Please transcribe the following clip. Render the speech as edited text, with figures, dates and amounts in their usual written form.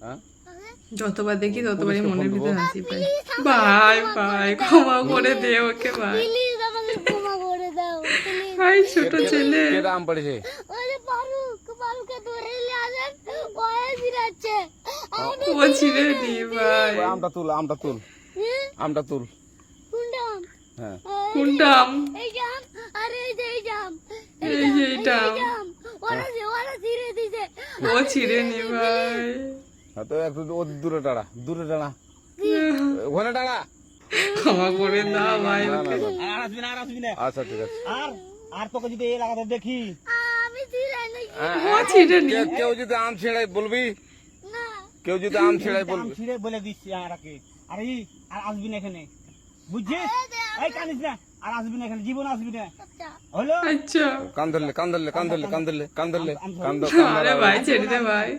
হ্যাঁ যতবার দেখি ততবারই মনের ভিতরে হাসি পাই। ভাই ভাই ক্ষমা করে দে ওকে ভাই। প্লিজ আমাকে ক্ষমা করে দাও প্লিজ। ভাই ছোট ছেলে। কেটা আম পড়েছে ওরে পারুকে ধরে নিয়ে আসেন, ওয়ে বিরাচ্ছে ও ছিঁড়ে নি ভাই। ওই আমটা তুল আমটা তুল আমটা তুল কুন্ডাম হ্যাঁ কোনটা আম? এই জাম, আরে এই যে এই জাম, এই যে এইটা আম। জাম ওরা ছিঁড়ে দিছে। ও ছিঁড়ে নি ভাই। হ্যাঁ, তো একটু ও দূরে দাঁড়া ওখানে দাঁড়া ক্ষমা করে দাও ভাই না, ওকে। না, না। আর আসবি না আর আসবি না আচ্ছা ঠিক আছে আর আর তোকে যদি এই লাগাতে দেখি আমি ছিঁড়ে নাই ও ছিঁড়ে নি। কেউ যদি আম ছেড়াই বলবি না। কেউ যদি আম ছেড়াই আম বলবি ছিঁড়ে বলে দিচ্ছি আর কি আর এই আর আসবি না এখানে বুঝছিস এই কানিস না আর আসবি না এখানে জীবন আসবি না আচ্ছা হলো আচ্ছা কান ধরলে আরে ভাই ছেড়ে দে ভাই।